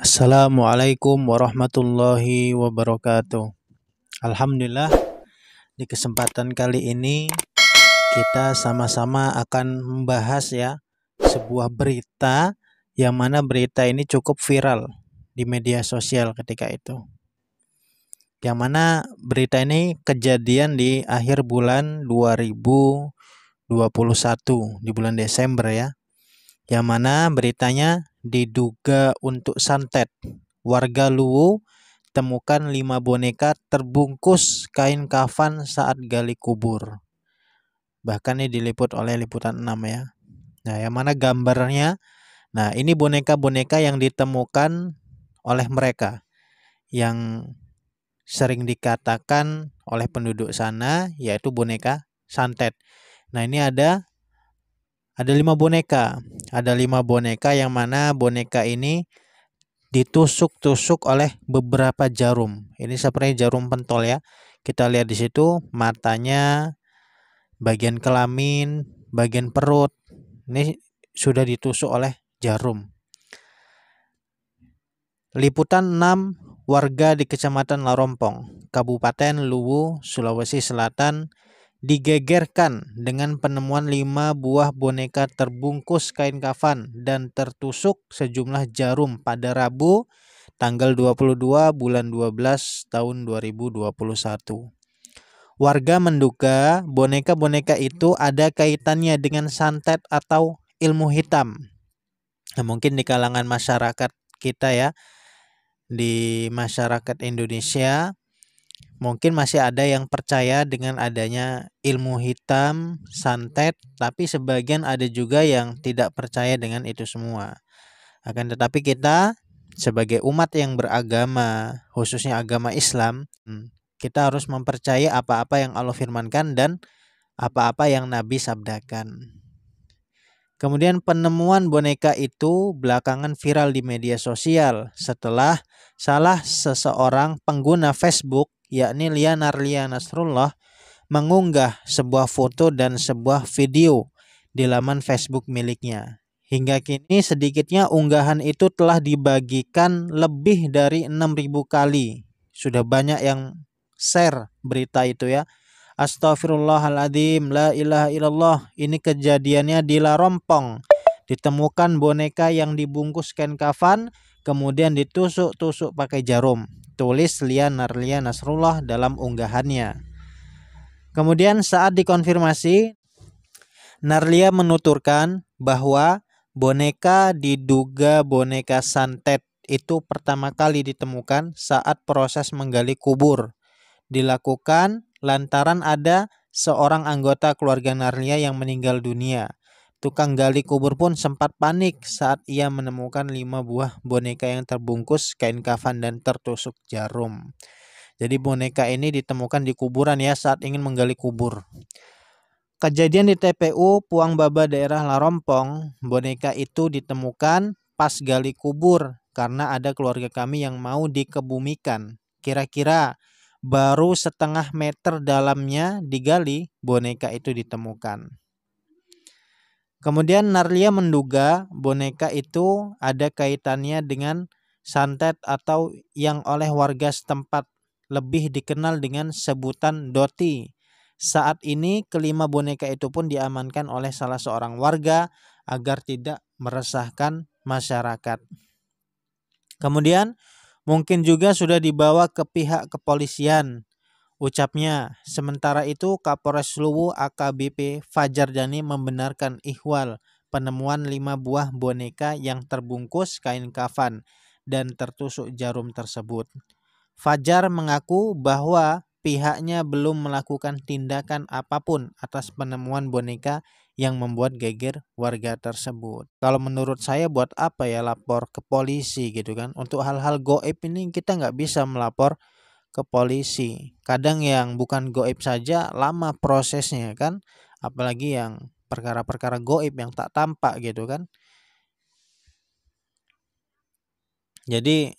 Assalamualaikum warahmatullahi wabarakatuh. Alhamdulillah, di kesempatan kali ini kita sama-sama akan membahas ya sebuah berita yang mana berita ini cukup viral di media sosial ketika itu. Yang mana berita ini kejadian di akhir bulan 2021 di bulan Desember ya. Yang mana beritanya diduga untuk santet. Warga Luwu temukan 5 boneka terbungkus kain kafan saat gali kubur. Bahkan ini diliput oleh Liputan 6 ya. Nah, yang mana gambarnya? Nah, ini boneka-boneka yang ditemukan oleh mereka yang sering dikatakan oleh penduduk sana yaitu boneka santet. Nah, ini ada 5 boneka. Ada 5 boneka yang mana boneka ini ditusuk-tusuk oleh beberapa jarum. Ini seperti jarum pentol ya. Kita lihat di situ matanya, bagian kelamin, bagian perut. Ini sudah ditusuk oleh jarum. Liputan 6 warga di Kecamatan Larompong, Kabupaten Luwu, Sulawesi Selatan digegerkan dengan penemuan 5 buah boneka terbungkus kain kafan dan tertusuk sejumlah jarum pada Rabu tanggal 22 bulan 12 tahun 2021. Warga menduga boneka-boneka itu ada kaitannya dengan santet atau ilmu hitam. Nah, mungkin di kalangan masyarakat kita ya, di masyarakat Indonesia mungkin masih ada yang percaya dengan adanya ilmu hitam, santet, tapi sebagian ada juga yang tidak percaya dengan itu semua. Akan tetapi kita sebagai umat yang beragama, khususnya agama Islam, kita harus mempercayai apa-apa yang Allah firmankan dan apa-apa yang Nabi sabdakan. Kemudian penemuan boneka itu belakangan viral di media sosial setelah salah seseorang pengguna Facebook yakni Lia Narlia Nasrullah mengunggah sebuah foto dan sebuah video di laman Facebook miliknya. Hingga kini sedikitnya unggahan itu telah dibagikan lebih dari 6.000 kali. Sudah banyak yang share berita itu ya. Astaghfirullahaladzim, la ilaha illallah. Ini kejadiannya di Larompong. Ditemukan boneka yang dibungkus kain kafan, kemudian ditusuk-tusuk pakai jarum. Tulis Lia Narlia Nasrullah dalam unggahannya. Kemudian saat dikonfirmasi, Narlia menuturkan bahwa boneka diduga boneka santet itu pertama kali ditemukan saat proses menggali kubur. Dilakukan lantaran ada seorang anggota keluarga Narlia yang meninggal dunia. Tukang gali kubur pun sempat panik saat ia menemukan 5 buah boneka yang terbungkus kain kafan dan tertusuk jarum. Jadi boneka ini ditemukan di kuburan ya saat ingin menggali kubur. Kejadian di TPU Puang Baba daerah Larompong, boneka itu ditemukan pas gali kubur karena ada keluarga kami yang mau dikebumikan. Kira-kira baru setengah meter dalamnya digali, boneka itu ditemukan. Kemudian Narlia menduga boneka itu ada kaitannya dengan santet atau yang oleh warga setempat lebih dikenal dengan sebutan doti. Saat ini kelima boneka itu pun diamankan oleh salah seorang warga agar tidak meresahkan masyarakat. Kemudian mungkin juga sudah dibawa ke pihak kepolisian, ucapnya. Sementara itu Kapolres Luwu AKBP Fajar Dani membenarkan ihwal penemuan 5 buah boneka yang terbungkus kain kafan dan tertusuk jarum tersebut. Fajar mengaku bahwa pihaknya belum melakukan tindakan apapun atas penemuan boneka yang membuat geger warga tersebut. Kalau menurut saya buat apa ya lapor ke polisi gitu kan. Untuk hal-hal goib ini kita nggak bisa melapor ke polisi. Kadang yang bukan goib saja lama prosesnya kan. Apalagi yang perkara-perkara goib yang tak tampak gitu kan. Jadi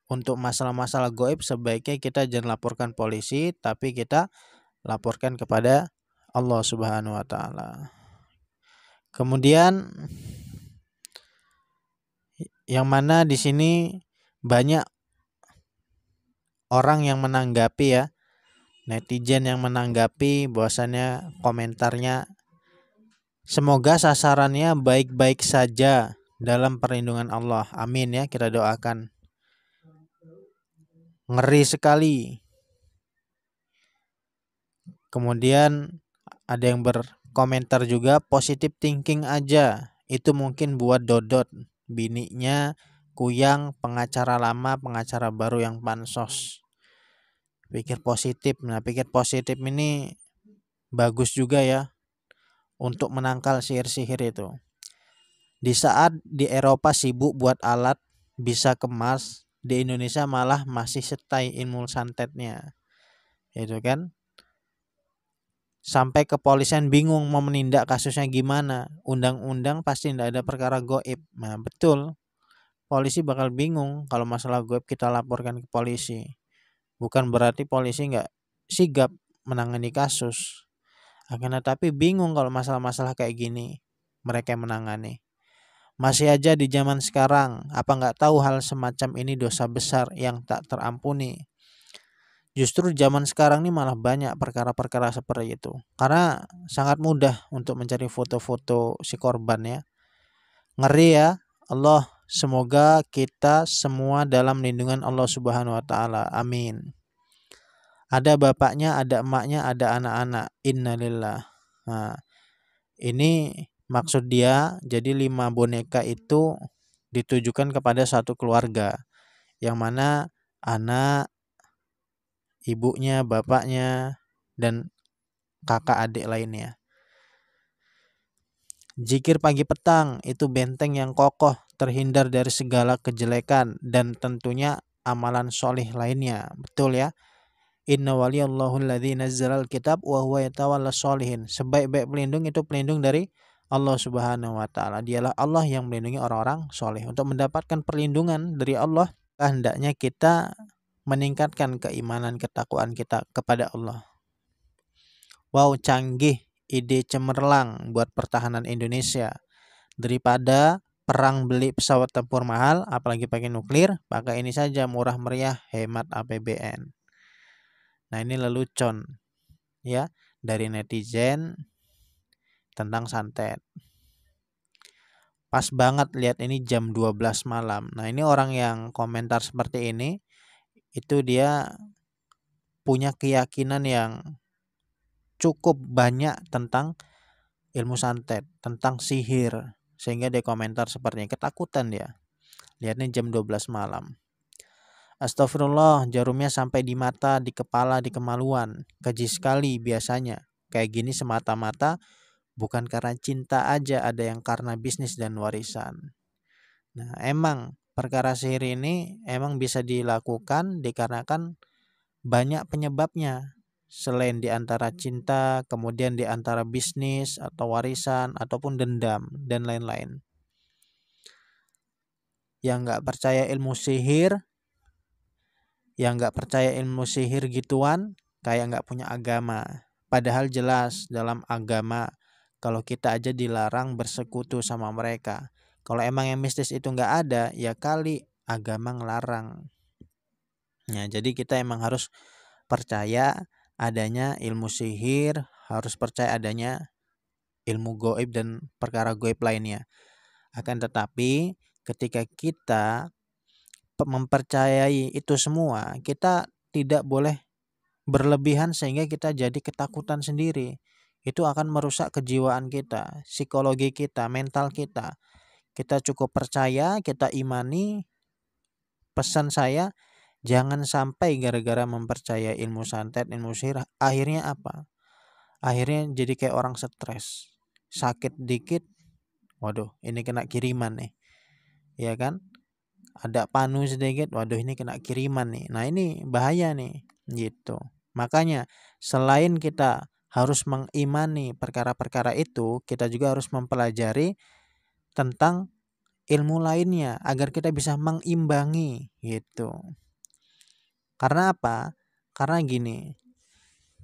untuk masalah-masalah goib sebaiknya kita jangan laporkan polisi, tapi kita laporkan kepada Allah Subhanahu wa taala. Kemudian yang mana di sini banyak orang yang menanggapi ya, netizen yang menanggapi bahwasannya komentarnya, semoga sasarannya baik-baik saja dalam perlindungan Allah. Amin ya, kita doakan. Ngeri sekali. Kemudian ada yang berkomentar juga, positive thinking aja. Itu mungkin buat Dodot, bininya Kuyang, pengacara lama, pengacara baru yang pansos. Pikir positif. Nah, pikir positif ini bagus juga ya untuk menangkal sihir-sihir itu. Di saat di Eropa sibuk buat alat bisa kemas, di Indonesia malah masih setai ilmu santetnya. Itu kan? Sampai kepolisian bingung mau menindak kasusnya gimana. Undang-undang pasti tidak ada perkara goib. Nah, betul. Polisi bakal bingung kalau masalah goib kita laporkan ke polisi. Bukan berarti polisi nggak sigap menangani kasus. Akan tetapi bingung kalau masalah-masalah kayak gini mereka yang menangani. Masih aja di zaman sekarang, apa nggak tahu hal semacam ini dosa besar yang tak terampuni. Justru zaman sekarang ini malah banyak perkara-perkara seperti itu. Karena sangat mudah untuk mencari foto-foto si korban ya. Ngeri ya. Allah, semoga kita semua dalam lindungan Allah Subhanahu wa taala. Amin. Ada bapaknya, ada emaknya, ada anak-anak. Innalillah. Nah, ini maksud dia, jadi 5 boneka itu ditujukan kepada satu keluarga. Yang mana anak, ibunya, bapaknya, dan kakak adik lainnya. Zikir pagi petang itu benteng yang kokoh, terhindar dari segala kejelekan dan tentunya amalan solih lainnya. Betul ya? Inna waliyallahu alladzi nazzalal kitab wa huwa yatawallas sholihin. Sebaik-baik pelindung itu pelindung dari Allah Subhanahu wa taala. Dialah Allah yang melindungi orang-orang soleh. Untuk mendapatkan perlindungan dari Allah, hendaknya kita meningkatkan keimanan ketakwaan kita kepada Allah. Wow, canggih, ide cemerlang buat pertahanan Indonesia. Daripada perang beli pesawat tempur mahal, apalagi pakai nuklir, pakai ini saja murah meriah, hemat APBN. Nah, ini lelucon ya dari netizen tentang santet. Pas banget lihat ini jam 12 malam. Nah, ini orang yang komentar seperti ini itu dia punya keyakinan yang cukup banyak tentang ilmu santet, tentang sihir, sehingga dia komentar seperti ini. Ketakutan dia. Lihatnya jam 12 malam. Astagfirullah, jarumnya sampai di mata, di kepala, di kemaluan. Keji sekali biasanya. Kayak gini semata-mata bukan karena cinta aja, ada yang karena bisnis dan warisan. Nah, emang perkara sihir ini emang bisa dilakukan dikarenakan banyak penyebabnya. Selain di antara cinta, kemudian di antara bisnis atau warisan ataupun dendam dan lain-lain. Yang nggak percaya ilmu sihir, gituan, kayak nggak punya agama. Padahal jelas dalam agama kalau kita aja dilarang bersekutu sama mereka. Kalau emang yang mistis itu nggak ada, ya kali agama ngelarang. Nah, jadi kita emang harus percaya adanya ilmu sihir, harus percaya adanya ilmu goib dan perkara goib lainnya. Akan tetapi ketika kita mempercayai itu semua, kita tidak boleh berlebihan sehingga kita jadi ketakutan sendiri. Itu akan merusak kejiwaan kita, psikologi kita, mental kita. Kita cukup percaya, kita imani. Pesan saya, jangan sampai gara-gara mempercayai ilmu santet, ilmu sihir, akhirnya apa? Akhirnya jadi kayak orang stres. Sakit dikit, waduh ini kena kiriman nih. Ya kan? Ada panu sedikit, waduh ini kena kiriman nih. Nah, ini bahaya nih, gitu. Makanya selain kita harus mengimani perkara-perkara itu, kita juga harus mempelajari tentang ilmu lainnya agar kita bisa mengimbangi gitu. Karena apa? Karena gini,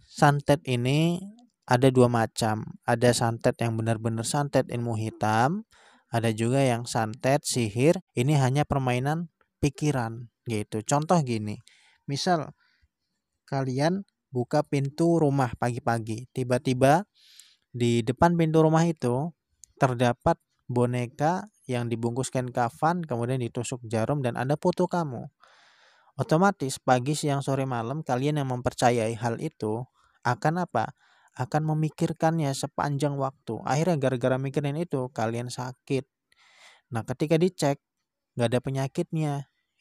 santet ini ada 2 macam. Ada santet yang benar-benar santet ilmu hitam, ada juga yang santet sihir ini hanya permainan pikiran gitu. Contoh gini, misal kalian buka pintu rumah pagi-pagi, tiba-tiba di depan pintu rumah itu terdapat boneka yang dibungkuskan kafan, kemudian ditusuk jarum dan ada foto kamu. Otomatis pagi, siang, sore, malam kalian yang mempercayai hal itu akan apa? Akan memikirkannya sepanjang waktu. Akhirnya gara-gara mikirin itu kalian sakit. Nah, ketika dicek nggak ada penyakitnya,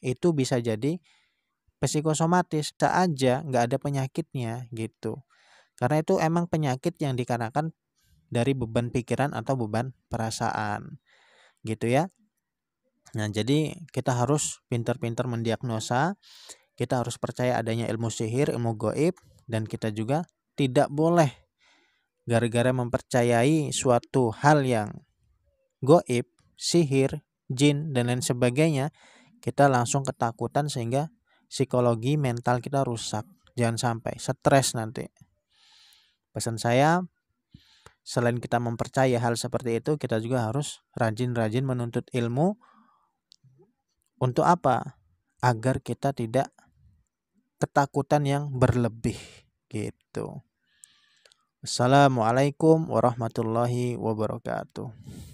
itu bisa jadi psikosomatis, bisa aja nggak ada penyakitnya gitu. Karena itu emang penyakit yang dikarenakan dari beban pikiran atau beban perasaan gitu ya. Nah, jadi kita harus pintar-pintar mendiagnosa, kita harus percaya adanya ilmu sihir, ilmu goib, dan kita juga tidak boleh gara-gara mempercayai suatu hal yang goib, sihir, jin, dan lain sebagainya, kita langsung ketakutan sehingga psikologi mental kita rusak. Jangan sampai stres nanti. Pesan saya, selain kita mempercayai hal seperti itu, kita juga harus rajin-rajin menuntut ilmu. Untuk apa? Agar kita tidak ketakutan yang berlebih gitu. Assalamualaikum warahmatullahi wabarakatuh.